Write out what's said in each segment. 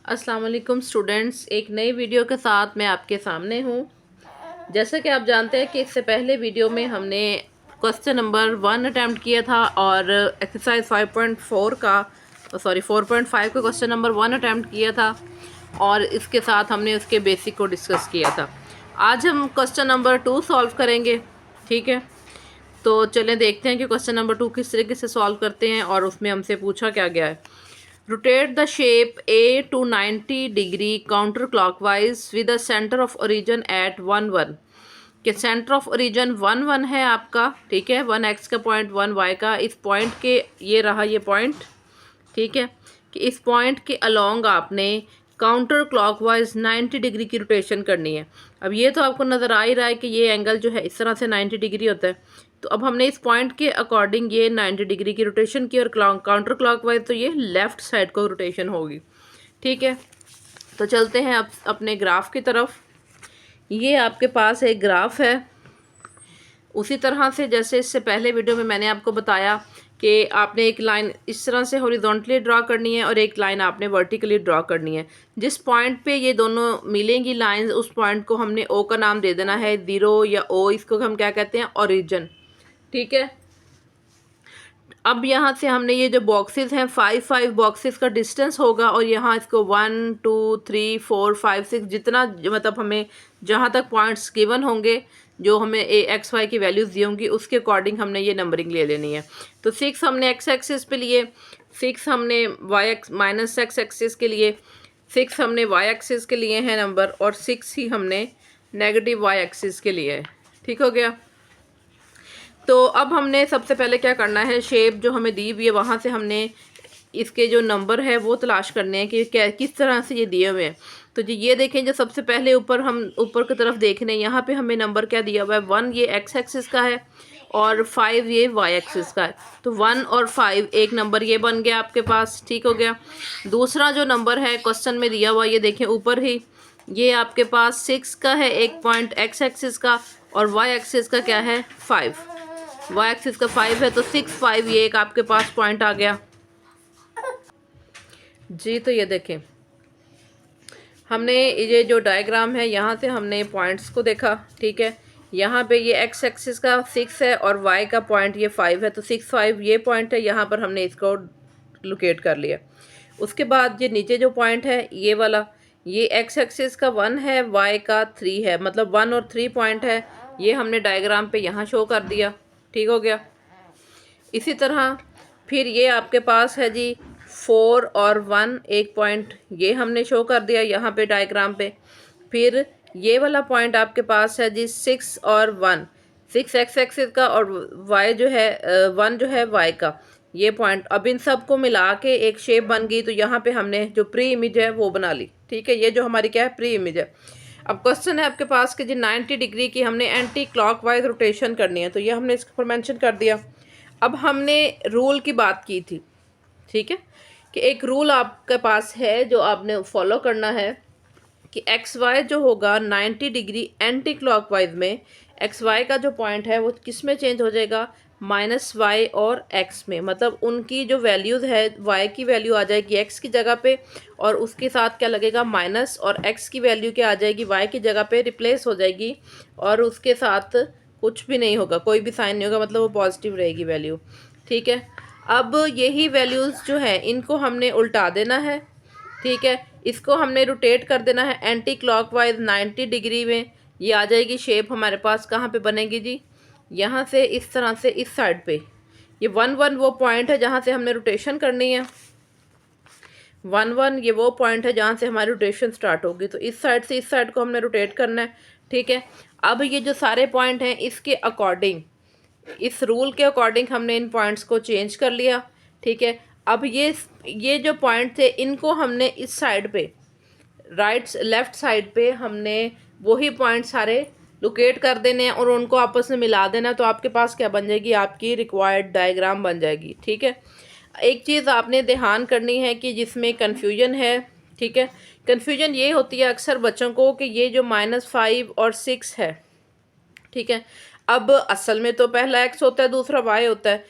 अस्सलाम वालेकुम स्टूडेंट्स, एक नई वीडियो के साथ मैं आपके सामने हूँ। जैसा कि आप जानते हैं कि इससे पहले वीडियो में हमने क्वेश्चन नंबर 1 अटैम्प्ट किया था और एक्सरसाइज 5.4 का 4.5 का क्वेश्चन नंबर 1 अटैम्प्ट किया था और इसके साथ हमने उसके बेसिक को डिस्कस किया था। आज हम क्वेश्चन नंबर 2 सॉल्व करेंगे। ठीक है, तो चलें देखते हैं कि क्वेश्चन नंबर 2 किस तरीके से सॉल्व करते हैं और उसमें हमसे पूछा क्या गया है। Rotate the shape A to 90 degree counterclockwise with the center of origin at 1 1 कि सेंटर ऑफ ओरिजिन 1 1 है आपका। ठीक है, 1 x का पॉइंट 1 y का, इस पॉइंट के ये रहा ये पॉइंट। ठीक है, कि इस पॉइंट के अलोंग आपने काउंटर क्लॉकवाइज 90 डिग्री की रोटेशन करनी है। अब ये तो आपको नज़र आ ही रहा है कि ये एंगल जो है इस तरह से 90 डिग्री होता है। तो अब हमने इस पॉइंट के अकॉर्डिंग ये 90 डिग्री की रोटेशन की और काउंटर क्लॉकवाइज तो ये लेफ़्ट साइड को रोटेशन होगी। ठीक है, तो चलते हैं अब अपने ग्राफ की तरफ। ये आपके पास एक ग्राफ है, उसी तरह से जैसे इससे पहले वीडियो में मैंने आपको बताया कि आपने एक लाइन इस तरह से हॉरिजॉन्टली ड्रा करनी है और एक लाइन आपने वर्टिकली ड्रा करनी है। जिस पॉइंट पे ये दोनों मिलेंगी लाइंस, उस पॉइंट को हमने ओ का नाम दे देना है, 0 या ओ, इसको हम क्या कहते हैं, ओरिजिन। ठीक है, अब यहाँ से हमने ये जो बॉक्सेस हैं 5 बॉक्सेस का डिस्टेंस होगा और यहाँ इसको 1 2 3 4 5 6 जितना मतलब हमें जहाँ तक पॉइंट्स गिवन होंगे, जो हमें एक्स वाई की वैल्यूज़ दी होंगी, उसके अकॉर्डिंग हमने ये नंबरिंग ले लेनी है। तो 6 हमने एक्स एक्सिस पे लिए, 6 हमने Y X minus X axis के लिए, 6 हमने वाई एक्सिस के लिए हैं नंबर, और 6 ही हमने नेगेटिव वाई एक्सिस के लिए है। ठीक हो गया। तो अब हमने सबसे पहले क्या करना है, शेप जो हमें दी हुई है वहाँ से हमने इसके जो नंबर है वो तलाश करने हैं कि क्या किस तरह से ये दिए हुए हैं। तो जी ये देखें, जो सबसे पहले ऊपर हम ऊपर की तरफ देख रहे हैं, यहाँ पे हमें नंबर क्या दिया हुआ है, 1 ये एक्स एक्सिस का है और 5 ये वाई एक्सिस का है। तो 1 और 5 एक नंबर ये बन गया आपके पास। ठीक हो गया। दूसरा जो नंबर है क्वेश्चन में दिया हुआ, ये देखें ऊपर ही, ये आपके पास 6 का है एक पॉइंट एक्स एक्सिस का, और वाई एक्सिस का क्या है, 5। वाई एक्सिस का 5 है, तो 6 5 ये एक आपके पास पॉइंट आ गया जी। तो ये देखें, हमने ये जो डायग्राम है यहाँ से हमने पॉइंट्स को देखा। ठीक है, यहाँ पे ये एक्स एक्सिस का 6 है और वाई का पॉइंट ये 5 है, तो 6 5 ये पॉइंट है, यहाँ पर हमने इसको लोकेट कर लिया। उसके बाद ये नीचे जो पॉइंट है ये वाला, ये एक्स एक्सिस का 1 है, वाई का 3 है, मतलब 1 और 3 पॉइंट है, ये हमने डायग्राम पे यहाँ शो कर दिया। ठीक हो गया। इसी तरह फिर ये आपके पास है जी 4 और 1 एक पॉइंट, ये हमने शो कर दिया यहाँ पे डायग्राम पे। फिर ये वाला पॉइंट आपके पास है जी 6 और 1, 6 एक्स एक्सिस का और वाई जो है 1 जो है वाई का, ये पॉइंट। अब इन सब को मिला के एक शेप बन गई। तो यहाँ पे हमने जो प्री इमेज है वो बना ली। ठीक है, ये जो हमारी क्या है, प्री इमेज है। अब क्वेश्चन है आपके पास कि जी 90 डिग्री की हमने एंटी क्लॉकवाइज रोटेशन करनी है, तो ये हमने इसके ऊपर मेंशन कर दिया। अब हमने रूल की बात की थी। ठीक है, कि एक रूल आपके पास है जो आपने फॉलो करना है कि एक्स वाई जो होगा 90 डिग्री एंटी क्लॉकवाइज में, एक्स वाई का जो पॉइंट है वो किस में चेंज हो जाएगा, माइनस वाई और एक्स में। मतलब उनकी जो वैल्यूज़ है, वाई की वैल्यू आ जाएगी एक्स की जगह पे, और उसके साथ क्या लगेगा, माइनस, और एक्स की वैल्यू क्या आ जाएगी, वाई की जगह पे रिप्लेस हो जाएगी, और उसके साथ कुछ भी नहीं होगा, कोई भी साइन नहीं होगा, मतलब वो पॉजिटिव रहेगी वैल्यू। ठीक है, अब यही वैल्यूज़ जो है इनको हमने उल्टा देना है। ठीक है, इसको हमने रोटेट कर देना है एंटी क्लॉकवाइज 90 डिग्री में। ये आ जाएगी शेप हमारे पास, कहाँ पे बनेगी जी, यहाँ से इस तरह से इस साइड पे। ये 1 1 वो पॉइंट है जहाँ से हमने रोटेशन करनी है, 1 1 ये वो पॉइंट है जहाँ से हमारी रोटेशन स्टार्ट होगी। तो इस साइड से इस साइड को हमने रोटेट करना है। ठीक है, अब ये जो सारे पॉइंट हैं इसके अकॉर्डिंग, इस रूल के अकॉर्डिंग हमने इन पॉइंट्स को चेंज कर लिया। ठीक है, अब ये जो पॉइंट थे इनको हमने इस साइड पे, राइट लेफ़्ट साइड पे हमने वही पॉइंट सारे लोकेट कर देने हैं और उनको आपस में मिला देना। तो आपके पास क्या बन जाएगी, आपकी रिक्वायर्ड डायग्राम बन जाएगी। ठीक है, एक चीज़ आपने ध्यान करनी है कि जिसमें कन्फ्यूजन है, ठीक है, कन्फ्यूजन ये होती है अक्सर बच्चों को कि ये जो -5 और 6 है, ठीक है, अब असल में तो पहला एक्स होता है दूसरा वाई होता है।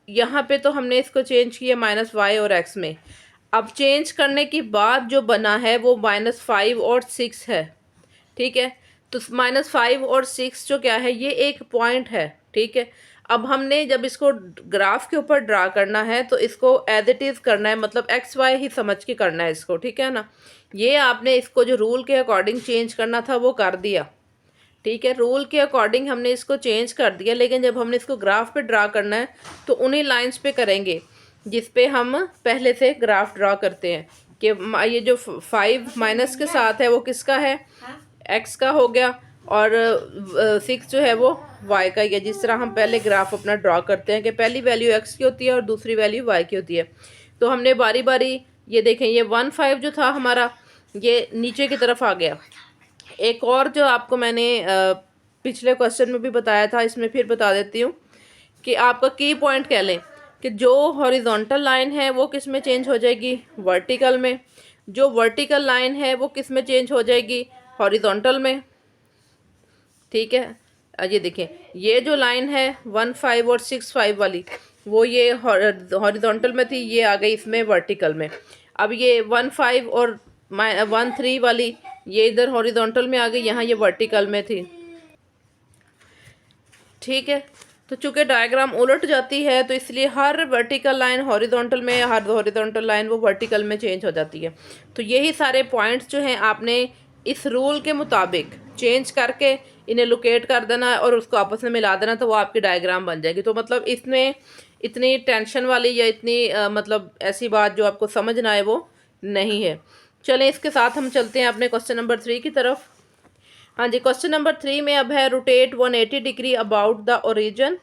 यहाँ पे तो हमने इसको चेंज किया माइनस वाई और एक्स में। अब चेंज करने के बाद जो बना है वो -5 और 6 है, ठीक है। तो -5 और 6 जो क्या है, ये एक पॉइंट है, ठीक है। अब हमने जब इसको ग्राफ के ऊपर ड्रा करना है तो इसको एज इट इज़ करना है, मतलब एक्स वाई ही समझ के करना है इसको, ठीक है ना। ये आपने इसको जो रूल के अकॉर्डिंग चेंज करना था वो कर दिया, ठीक है। रूल के अकॉर्डिंग हमने इसको चेंज कर दिया, लेकिन जब हमने इसको ग्राफ पे ड्रा करना है तो उन्हीं लाइंस पे करेंगे जिस पे हम पहले से ग्राफ ड्रा करते हैं। कि ये जो 5 माइनस के साथ है वो किसका है, एक्स का हो गया, और 6 जो है वो वाई का ही है। जिस तरह हम पहले ग्राफ अपना ड्रा करते हैं कि पहली वैल्यू एक्स की होती है और दूसरी वैल्यू वाई की होती है। तो हमने बारी बारी, ये देखें, ये 1 5 जो था हमारा, ये नीचे की तरफ आ गया। एक और जो आपको मैंने पिछले क्वेश्चन में भी बताया था, इसमें फिर बता देती हूँ कि आपका की पॉइंट कह लें कि जो हॉरिजॉन्टल लाइन है वो किस में चेंज हो जाएगी, वर्टिकल में। जो वर्टिकल लाइन है वो किस में चेंज हो जाएगी, हॉरिजॉन्टल में, ठीक है। ये देखें, ये जो लाइन है 1 5 और 6 5 वाली, वो ये हॉरिजॉन्टल में थी, ये आ गई इसमें वर्टिकल में। अब ये 1 5 और 1 3 वाली, ये इधर हॉरिजॉन्टल में आ गई, यहाँ ये वर्टिकल में थी, ठीक है। तो चूंकि डायग्राम उलट जाती है तो इसलिए हर वर्टिकल लाइन हॉरिजॉन्टल में, हर हॉरिजॉन्टल लाइन वो वर्टिकल में चेंज हो जाती है। तो यही सारे पॉइंट्स जो हैं आपने इस रूल के मुताबिक चेंज करके इन्हें लोकेट कर देना है और उसको आपस में मिला देना, तो वो आपकी डायग्राम बन जाएगी। तो मतलब इसमें इतनी टेंशन वाली या इतनी मतलब ऐसी बात जो आपको समझ ना आए वो नहीं है। चलें, इसके साथ हम चलते हैं अपने क्वेश्चन नंबर 3 की तरफ। हाँ जी, क्वेश्चन नंबर 3 में अब है rotate 180 degree about the origin.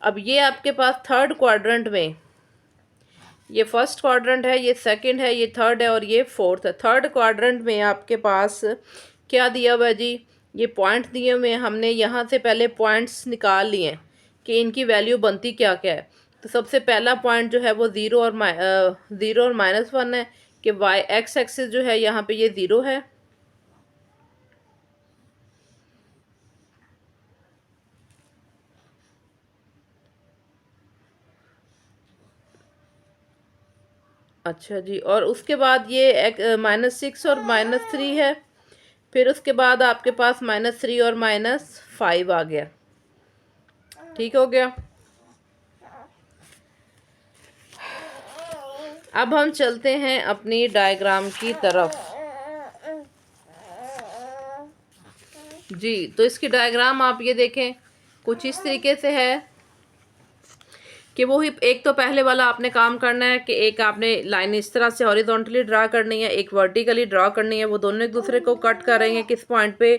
अब ये आपके पास थर्ड क्वाड्रेंट में, ये फर्स्ट क्वाड्रेंट है, ये सेकंड है, ये थर्ड है और ये फोर्थ है। थर्ड क्वाड्रेंट में आपके पास क्या दिया हुआ है जी, ये पॉइंट दिए हुए हैं। हमने यहाँ से पहले पॉइंट्स निकाल लिए हैं कि इनकी वैल्यू बनती क्या क्या है। तो सबसे पहला पॉइंट जो है वो ज़ीरो और -1 है कि वाई एक्स एक्सिस जो है यहाँ पे ये 0 है, अच्छा जी। और उसके बाद ये -6 और -3 है, फिर उसके बाद आपके पास -3 और -5 आ गया, ठीक हो गया। अब हम चलते हैं अपनी डायग्राम की तरफ जी। तो इसकी डायग्राम आप ये देखें, कुछ इस तरीके से है कि वो ही एक तो पहले वाला आपने काम करना है कि एक आपने लाइन इस तरह से हॉरिजॉन्टली ड्रा करनी है, एक वर्टिकली ड्रा करनी है। वो दोनों एक दूसरे को कट कर रहे हैं किस पॉइंट पे,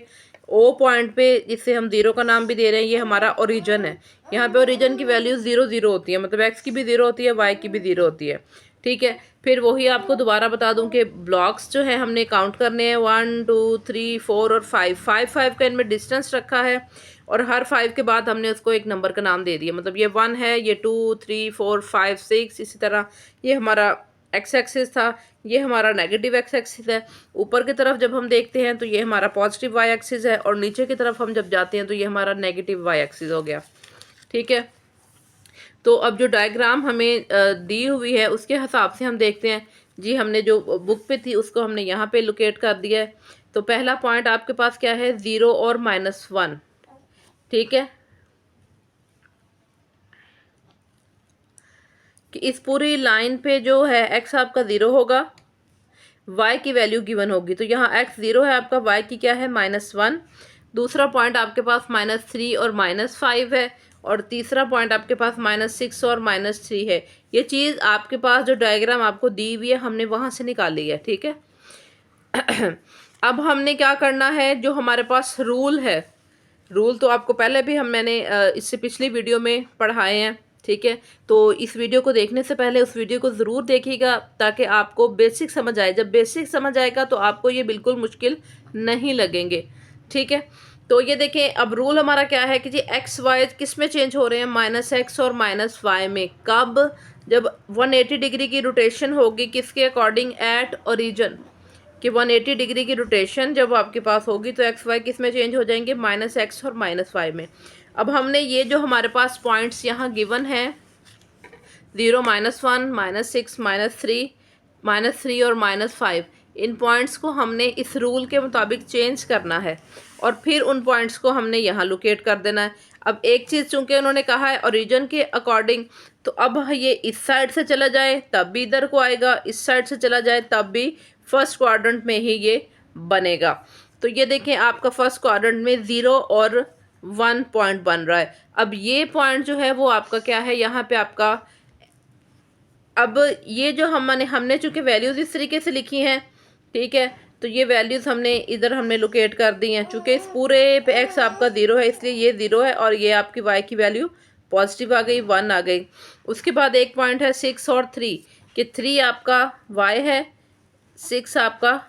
ओ पॉइंट पे, जिससे हम 0 का नाम भी दे रहे हैं। ये हमारा ओरिजिन है। यहाँ पे ओरिजिन की वैल्यू 0 0 होती है, मतलब एक्स की भी 0 होती है, वाई की भी 0 होती है, ठीक है। फिर वही आपको दोबारा बता दूं कि ब्लॉक्स जो है हमने काउंट करने हैं 1 2 3 4 और 5 का इनमें डिस्टेंस रखा है, और हर 5 के बाद हमने उसको एक नंबर का नाम दे दिया। मतलब ये 1 है, ये 2 3 4 5 6, इसी तरह ये हमारा एक्स एक्सिस था, ये हमारा नेगेटिव एक्स एक्सिस है। ऊपर की तरफ जब हम देखते हैं तो ये हमारा पॉजिटिव वाई एक्सिस है, और नीचे की तरफ हम जब जाते हैं तो ये हमारा नेगेटिव वाई एक्सिस हो गया, ठीक है। तो अब जो डायग्राम हमें दी हुई है उसके हिसाब से हम देखते हैं जी। हमने जो बुक पे थी उसको हमने यहाँ पे लोकेट कर दिया है। तो पहला पॉइंट आपके पास क्या है, 0 और -1, ठीक है। कि इस पूरी लाइन पे जो है एक्स आपका 0 होगा, वाई की वैल्यू गिवन होगी। तो यहाँ एक्स 0 है आपका, वाई की क्या है, -1। दूसरा पॉइंट आपके पास -3 और -5 है, और तीसरा पॉइंट आपके पास -6 और -3 है। ये चीज़ आपके पास जो डायग्राम आपको दी हुई है हमने वहाँ से निकाली है, ठीक है। अब हमने क्या करना है, जो हमारे पास रूल है, रूल तो आपको पहले भी मैंने इससे पिछली वीडियो में पढ़ाए हैं, ठीक है। तो इस वीडियो को देखने से पहले उस वीडियो को ज़रूर देखिएगा ताकि आपको बेसिक समझ आए। जब बेसिक समझ आएगा तो आपको ये बिल्कुल मुश्किल नहीं लगेंगे, ठीक है। तो ये देखें, अब रूल हमारा क्या है कि जी एक्स वाई किस में चेंज हो रहे हैं, -x और -y में। कब, जब 180 डिग्री की रोटेशन होगी किसके अकॉर्डिंग, एट ओरिजिन। कि 180 डिग्री की रोटेशन जब आपके पास होगी तो एक्स वाई किस में चेंज हो जाएंगे, -x और -y में। अब हमने ये जो हमारे पास पॉइंट्स यहाँ गिवन है 0 -1 -6 -3 -3 और -5, इन पॉइंट्स को हमने इस रूल के मुताबिक चेंज करना है और फिर उन पॉइंट्स को हमने यहाँ लोकेट कर देना है। अब एक चीज़ चूँकि उन्होंने कहा है ओरिजिन के अकॉर्डिंग, तो अब ये इस साइड से चला जाए तब भी इधर को आएगा, इस साइड से चला जाए तब भी फर्स्ट क्वाड्रेंट में ही ये बनेगा। तो ये देखें आपका फर्स्ट क्वाड्रेंट में 0 और 1 पॉइंट बन रहा है। अब ये पॉइंट जो है वो आपका क्या है, यहाँ पे आपका, अब ये जो हमने चूँकि वैल्यूज़ इस तरीके से लिखी हैं, ठीक है, तो ये वैल्यूज़ हमने लोकेट कर दी हैं। चूँकि इस पूरे पे एक्स आपका 0 है, इसलिए ये 0 है और ये आपकी वाई की वैल्यू पॉजिटिव आ गई, 1 आ गई। उसके बाद एक पॉइंट है 6 और 3, कि 3 आपका वाई है, 6 आपका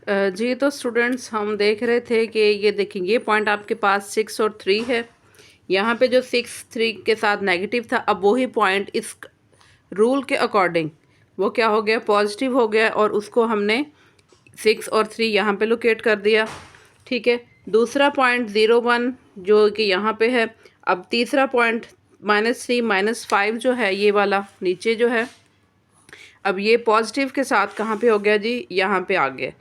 जी। तो स्टूडेंट्स हम देख रहे थे कि ये देखिए ये पॉइंट आपके पास 6 और 3 है। यहाँ पे जो 6 3 के साथ नेगेटिव था, अब वही पॉइंट इस रूल के अकॉर्डिंग वो क्या हो गया, पॉजिटिव हो गया और उसको हमने 6 और 3 यहाँ पे लोकेट कर दिया, ठीक है। दूसरा पॉइंट 0 1 जो कि यहाँ पे है। अब तीसरा पॉइंट -3 -5 जो है ये वाला नीचे जो है, अब ये पॉजिटिव के साथ कहाँ पे हो गया जी, यहाँ पे आ गया।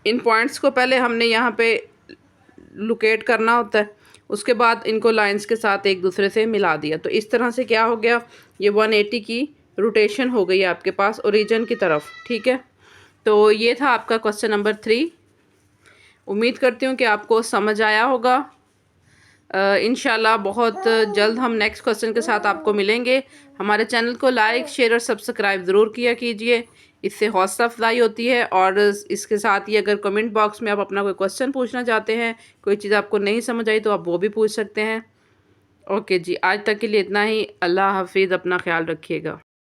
इन पॉइंट्स को पहले हमने यहाँ पे लोकेट करना होता है, उसके बाद इनको लाइंस के साथ एक दूसरे से मिला दिया। तो इस तरह से क्या हो गया, ये 180 की रोटेशन हो गई आपके पास ओरिजिन की तरफ, ठीक है। तो ये था आपका क्वेश्चन नंबर 3। उम्मीद करती हूँ कि आपको समझ आया होगा। इंशाल्लाह बहुत जल्द हम नेक्स्ट क्वेश्चन के साथ आपको मिलेंगे। हमारे चैनल को लाइक शेयर और सब्सक्राइब ज़रूर किया कीजिए, इससे हौसला अफजाई होती है। और इसके साथ ही अगर कमेंट बॉक्स में आप अपना कोई क्वेश्चन पूछना चाहते हैं, कोई चीज़ आपको नहीं समझ आई, तो आप वो भी पूछ सकते हैं। ओके जी, आज तक के लिए इतना ही। अल्लाह हाफिज़, अपना ख्याल रखिएगा।